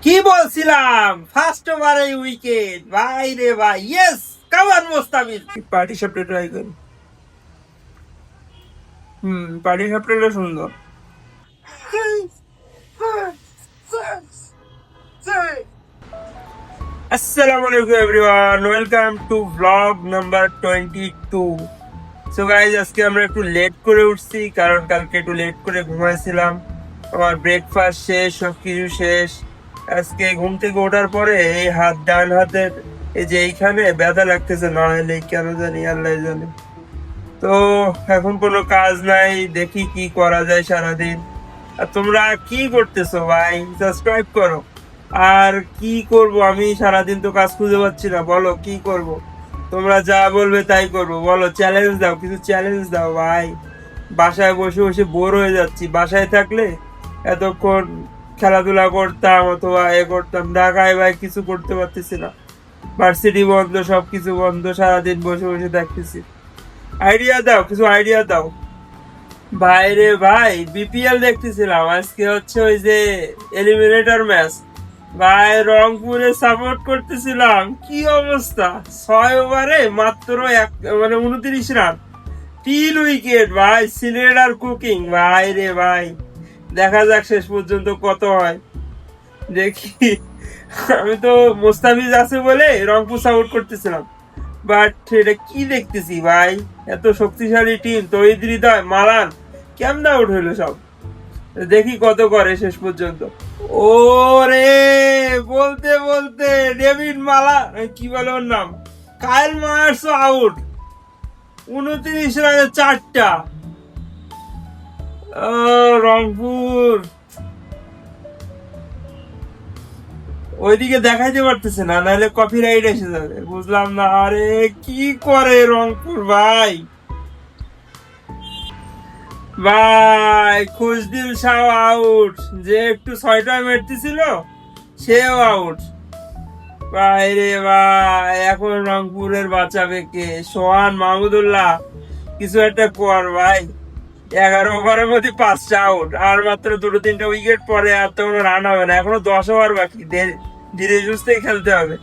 কি বলছিলাম ফার্স্ট ওভারে উইকেট ভাই রে ভাই, ইয়েস কামান মোস্তাফিজ। পার্টি সাপটা ট্রাই করি। পার্টি সাপটা সুন্দর। আসসালামু আলাইকুম everyone, welcome to blog number 22। So guys, আজকে আমরা একটু লেট করে উঠছি কারণ কালকে একটু লেট করে ঘুমাইছিলাম। আমার ব্রেকফাস্ট শেষ, সবকিছু শেষ। আজকে ঘুম থেকে ওঠার পরে এই ডান হাতের এই যে এইখানে ব্যথা লাগতেছে, না হলে কেন জানি আল্লাহ জানে। তো এখন কোনো কাজ নাই, দেখি কি করা যায় সারাদিন। আর তোমরা কি করতেছো ভাই? সাবস্ক্রাইব করো। আর কি করব আমি, সারাদিন তো কাজ খুঁজে পাচ্ছি না, বলো কি করব? তোমরা যা বলবে তাই করবো, বলো চ্যালেঞ্জ দাও, কিছু চ্যালেঞ্জ দাও ভাই। বাসায় বসে বসে বোর হয়ে যাচ্ছি। বাসায় থাকলে এতক্ষণ খেলাধুলা করতাম অথবা করতাম, ঢাকায় ভাই কিছু করতে পারতেছি না। ভার্সিটি বন্ধ, সবকিছু বন্ধ, সারাদিন বসে বসে দেখতেছি। আইডিয়া দাও, কিছু আইডিয়া দাও ভাইরে ভাই। বিপিএল দেখতেছিলাম, আজকে হচ্ছে ওই যে এলিমিনেটর ম্যাচ। ভাই রংপুরে সাপোর্ট করতেছিলাম, কি অবস্থা! 6 ওভারে মাত্র 29 রান, 3 উইকেট ভাই। সিলেট আর কুকিং ভাই রে ভাই। দেখা যাক শেষ পর্যন্ত কত হয়, দেখি। আমি তো মোস্তাফিজ আছে বলে রংপুর সাপোর্ট করতেছিলাম, বাট এটা কি দেখতেছি ভাই, এত শক্তিশালী টিম, তহিদ হৃদয়, মালান কেমন আউট হইলো সব। দেখি কত করে শেষ পর্যন্ত। ওরে বলতে বলতে ডেভিড মালা, কি বলে ওর নাম, কাইল মায়ার্স আউট। 29 রানে 4টা। রংপুর ওইদিকে দেখাইতে পারতেছে না, নাহলে কপিরাইট এসে যাবে, বুঝলাম না। আরে কি করে রংপুর ভাই। ভাই খুশদিল শাহ আউট, যে একটু 6টা মেরতেছিল সেও আউট। ভাই রে ভাই, এখন রংপুরের বাঁচাবে কে? সোহান মাহমুদুল্লাহ, কিছু একটা কর ভাই। 11 ওভারের মধ্যে 5টা আউট, আর মাত্র 2-3টা উইকেট পরে, আর তো কোনো রান হবে না। এখনো 10 ওভার বাকি, ধীরে সুস্থে খেলতে হবে।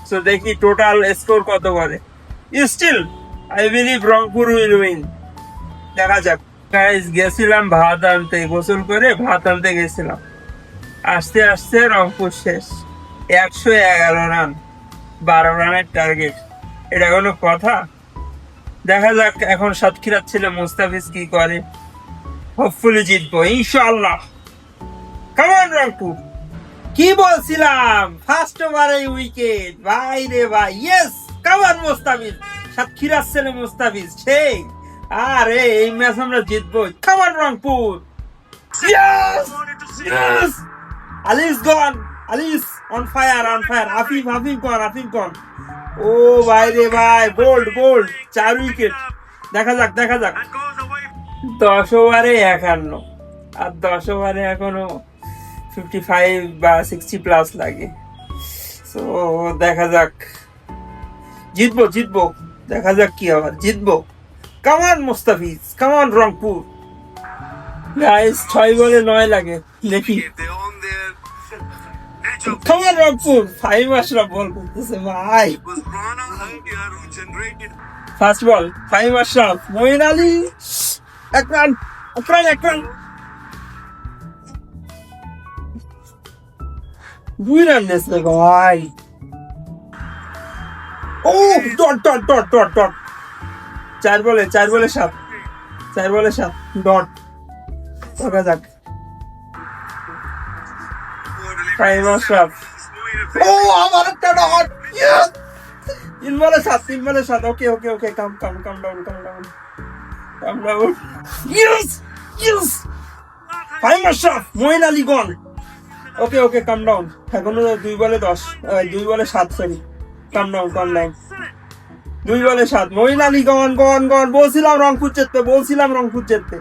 সো দেখি টোটাল স্কোর কত করে। Still I believe Rangpur will win. দেখা যাক। গাইস, গেছিলাম ভাত আনতে, গোসল করে ভাত আনতে গেছিলাম, আসতে আসতে রংপুর শেষ। 111 রান, 12 রানের টার্গেট। এটা কোনো কথা? দেখা যাক এখন সাতক্ষীরার ছেলে মুস্তাফিজ কি করে। হোপফুলি জিতবো ইনশাআল্লাহ। কামান রংপুর। কি বলছিলাম ফার্স্ট ওভারে উইকেট ভাই রে ভাই, ইয়েস কামান মুস্তাফিজ। সাতক্ষীরার ছেলে মুস্তাফিজ সেই। আরে এই ম্যাচ আমরা জিতবো, come on Rangpur. Yes yes. Alis gone, Alis on fire, on fire. Afif, Afif gone. ও ভাই রে ভাই, বোল্ড বোল্ড, 4 উইকেট। দেখা যাক দেখা যাক। 10 ওভারে 51, আর 10 ওভারে এখনো 55 বা 60 প্লাস লাগে। তো দেখা যাক, জিতবো জিতবো, দেখা যাক কি আবার জিতবো। কামান মুস্তাফিজ, কামান রংপুর। গাইস 6 বলে 9 লাগে, দেখি। কামান রংপুর। ফাহিম আশরাফ বল করতেছে ভাই। ফার্স্ট বল ফাহিম আশরাফ, মঈন আলী, এক রান, এক রান। 2 রান দিয়েছে ভাই। ও dot dot dot dot dot. 4 বলে 7, 4 বলে 7 ডট। দেখা যাক। ফাহিম আশরাফ, ও আমার একটা ডট। 3 বলে 7। Okay okay okay, calm down. Yes yes. Faheem Ashraf, Moeen Ali gone. Okay okay, calm down. এখনো 2 বলে 10, 2 বলে 7, সরি। কাম ডাউন 2 বলে 7। মঈন আলী গন। বলছিলাম রংপুর জিততে।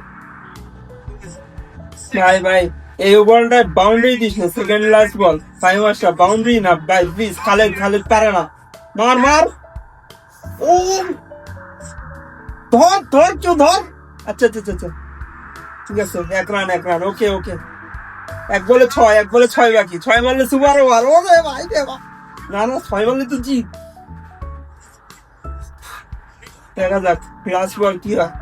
ভাই ভাই, এই বলটা বাউন্ডারি দিস না, সেকেন্ড লাস্ট বল। ফাইভ আশরাফ, বাউন্ডারি না ভাই প্লিজ। খালেদ পারে না। মার। ও ধর। আচ্ছা ঠিক আছে, 1 রান। ওকে। এক বলে 6, এক বলে 6 বাকি, 6 মারলে সুপার ওভার। ও রে ভাই রে ভাই, না না 6 মারলে তো জিত। দেখা যাক লাস্ট বল কি হয়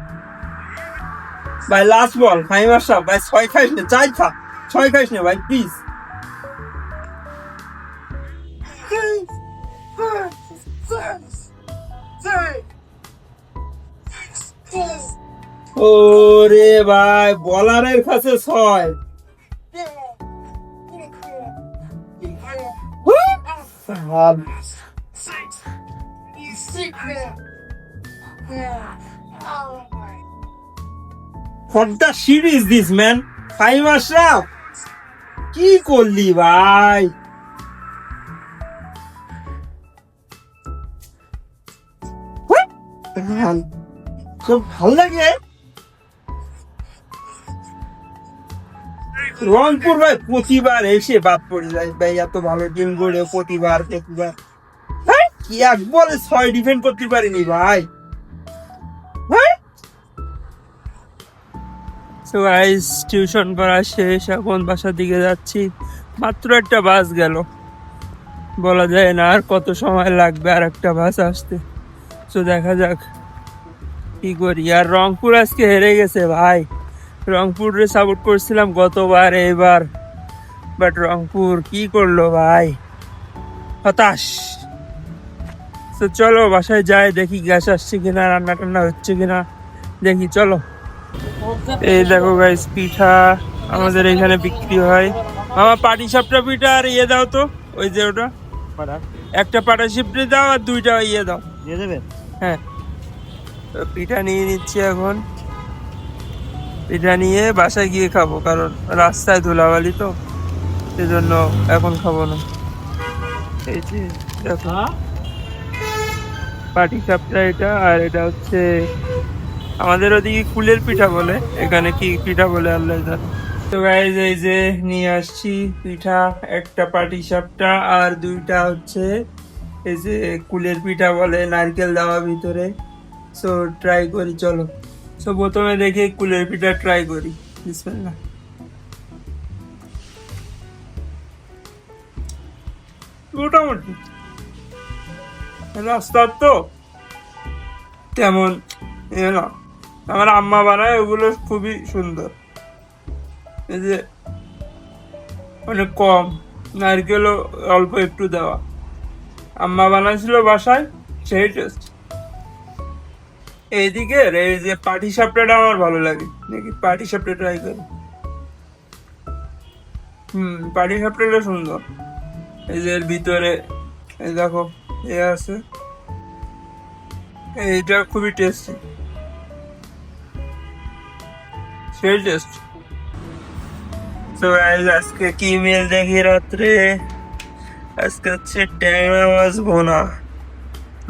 ভাই, লাস্ট বল ফাইম আশরাফ ভাই। 6 খাইস না, 4 খা, 6 খাইস না ভাই প্লিজ। ওরে ভাই, বলারের কাছে 6। What the shit is this man? Faim Ashraf কি করলি ভাই? খুব ভালো লাগে। রংপুর ভাই প্রতিবার এসে বাদ পড়ে যায় ভাই, এত ভালো টিম গড়ে প্রতিবার। কি এক বলে 6 ডিফেন্ড করতে পারিনি ভাই। সো গাইস, টিউশন পড়া শেষ, এখন বাসার দিকে যাচ্ছি। মাত্র একটা বাস গেল, বলা যায় না আর কত সময় লাগবে আর একটা বাস আসতে। তো দেখা যাক কি করি। আর রংপুর আজকে হেরে গেছে ভাই। রংপুরে সাপোর্ট করছিলাম গতবার, এবার বাট রংপুর কি করলো ভাই, হতাশ। তো চলো বাসায় যাই, দেখি গ্যাস আসছে কিনা, রান্না টান্না হচ্ছে কিনা দেখি, চলো। এই দেখো গাইস, পিঠা আমাদের এখানে বিক্রি হয়। মামা পাটি সাপটা পিঠা আর ইয়ে দাও তো, ওই যে ওটা একটা পাটা সিপড়ি দাও আর 2টা ইয়ে দাও, দিয়ে দেবে। হ্যাঁ, তো পিঠা নিয়ে নিচ্ছি এখন। পিঠা নিয়ে বাসায় গিয়ে খাবো, কারণ রাস্তায় ধুলাবালি তো, সেজন্য এখন খাবো না। এই যে দেখো পাটি সাপটা এটা, আর এটা হচ্ছে আমাদের ওদিকে কুলের পিঠা বলে, এখানে কি পিঠা বলে আল্লাহ জানে। তো গাইজ এই যে নিয়ে আসছি পিঠা, একটা পাটি সাপটা আর 2টা হচ্ছে এই যে কুলের পিঠা বলে, নারকেল দেওয়া ভিতরে। সো ট্রাই করি, চলো। সো প্রথমে দেখি কুলের পিঠা ট্রাই করি, বিসমিল্লাহ। মোটামুটি রাস্তার তো তেমন না, আমার আম্মা বানায় ওগুলো খুবই সুন্দর। এই যে অনেক কম, নারকেলও অল্প একটু দেওয়া, আম্মা বানাইছিল বাসায়, সেই টেস্ট। এইদিকে এই যে পাটি সাপটাটা আমার ভালো লাগে, দেখি পাটি সাপটা ট্রাই করি। পাটি সাপটাটা সুন্দর। এই যে এর ভিতরে এই দেখো এ আছে, এইটা খুবই টেস্টি, সেই টেস্ট। তো গাইস আজকে কি মিল দেখি রাত্রে, আজকে হচ্ছে ট্যাংরা মাছ ভোনা,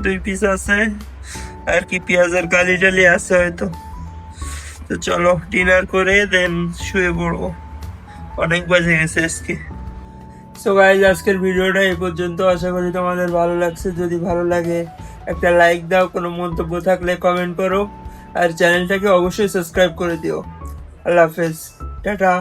2 পিস আছে, আর কি পেঁয়াজের কালি টালি আছে হয়তো। তো চলো ডিনার করে দেন শুয়ে পড়বো, অনেক বাজে গেছে আজকে। সো গাইস আজকের ভিডিওটা এই পর্যন্ত, আশা করি তোমাদের ভালো লাগছে। যদি ভালো লাগে একটা লাইক দাও, কোনো মন্তব্য থাকলে কমেন্ট করো, আর চ্যানেলটাকে অবশ্যই সাবস্ক্রাইব করে দিও। আল্লাহ হাফেজ, টাটা।